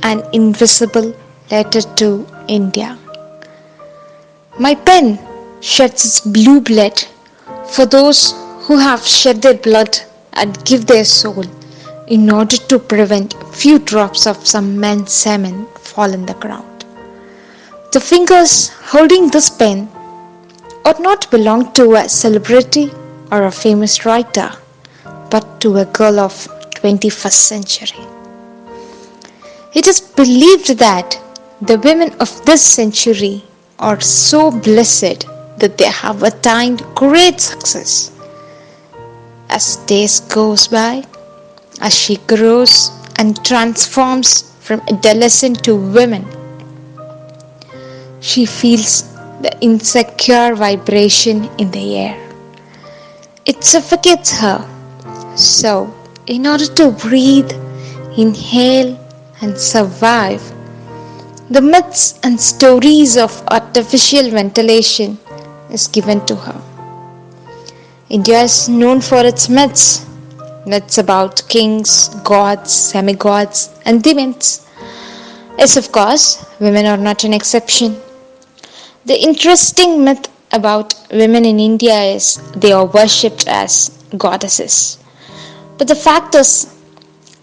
an invisible letter to India. My pen sheds its blue blood for those who have shed their blood and give their soul in order to prevent a few drops of some man's semen fall in the ground. The fingers holding this pen ought not belong to a celebrity or a famous writer, but to a girl of 21st century. It is believed that the women of this century are so blessed that they have attained great success. As days goes by, as she grows and transforms from adolescent to woman, she feels the insecure vibration in the air. It suffocates her. So, in order to breathe, inhale, and survive, the myths and stories of artificial ventilation is given to her. India is known for its myths. Myths about kings, gods, semi-gods, and demons. Yes, of course, women are not an exception. The interesting myth about women in India is they are worshipped as goddesses. But the fact is,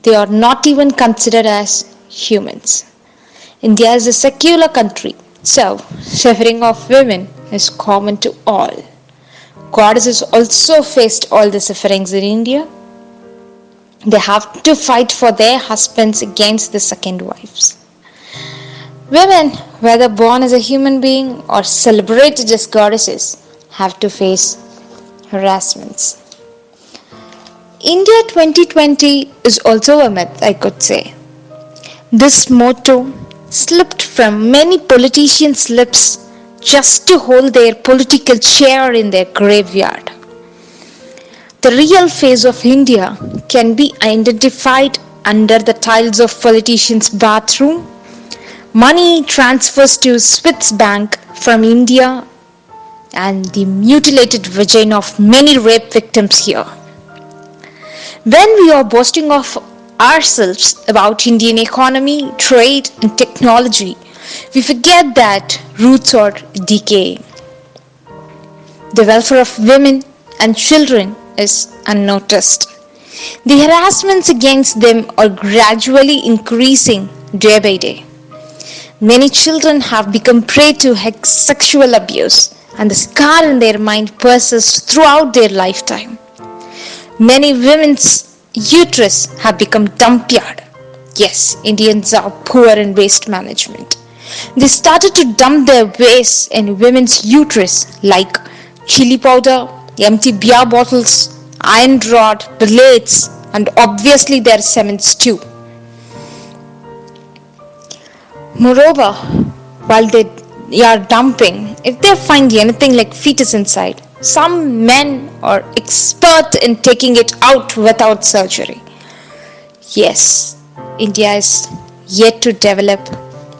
they are not even considered as humans. India is a secular country, so suffering of women is common to all. Goddesses also faced all the sufferings in India. They have to fight for their husbands against the second wives. Women, whether born as a human being or celebrated as goddesses, have to face harassments. India 2020 is also a myth, I could say. This motto slipped from many politicians' lips just to hold their political chair in their graveyard. The real face of India can be identified under the tiles of politicians' bathroom. Money transfers to Swiss bank from India and the mutilated vagina of many rape victims here. When we are boasting of ourselves about Indian economy, trade and technology, we forget that roots are decaying. The welfare of women and children is unnoticed. The harassments against them are gradually increasing day by day. Many children have become prey to sexual abuse, and the scar in their mind persists throughout their lifetime. Many women's uterus have become dump yard. Yes, Indians are poor in waste management. They started to dump their waste in women's uterus like chili powder, empty beer bottles, iron rod, blades, and obviously their semens too. Moreover, while they are dumping, if they find anything like fetus inside, some men are expert in taking it out without surgery. Yes, India is yet to develop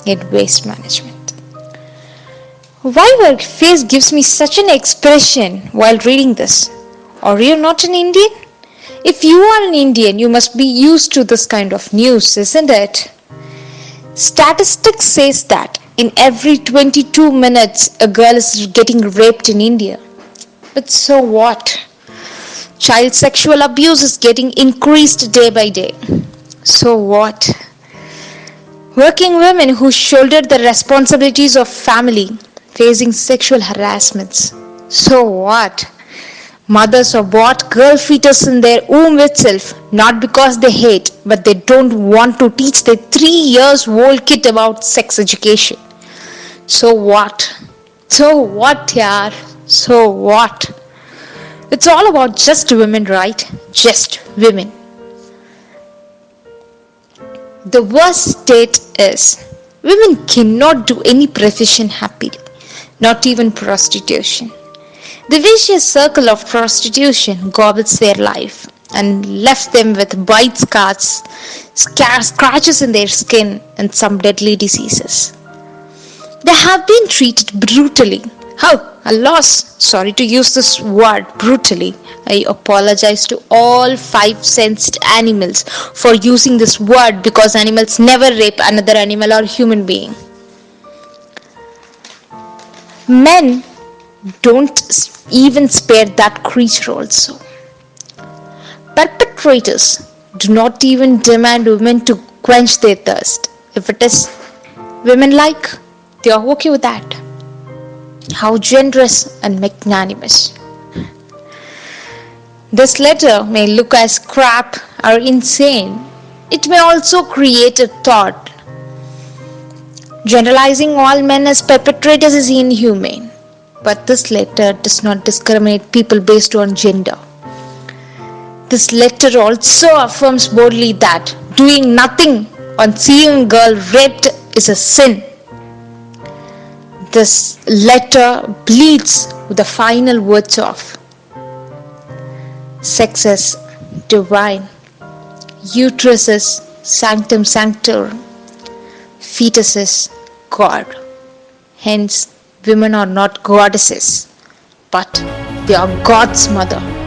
in waste management. Why your face gives me such an expression while reading this? Are you not an Indian? If you are an Indian, you must be used to this kind of news, isn't it? Statistics says that in every 22 minutes a girl is getting raped in India. But so what? Child sexual abuse is getting increased day by day. So what? Working women who shoulder the responsibilities of family facing sexual harassments. So what? Mothers abort girl fetus in their womb itself, not because they hate, but they don't want to teach their 3 years old kid about sex education. So what? So what, yaar? So what? It's all about just women, right? Just women. The worst state is women cannot do any profession happily, not even prostitution. The vicious circle of prostitution gobbles their life and left them with bite scars, scratches in their skin, and some deadly diseases. They have been treated brutally. How? a loss. Sorry to use this word brutally. I apologize to all five sensed animals for using this word because animals never rape another animal or human being. Men don't even spare that creature also. Perpetrators do not even demand women to quench their thirst. If it is women like, they are okay with that. How generous and magnanimous. This letter may look as crap or insane. It may also create a thought. Generalizing all men as perpetrators is inhumane. But this letter does not discriminate people based on gender. This letter also affirms boldly that doing nothing on seeing a girl raped is a sin. This letter bleeds with the final words of sex is divine, uterus is sanctum sanctorum, fetus is God. Hence, women are not goddesses, but they are God's mother.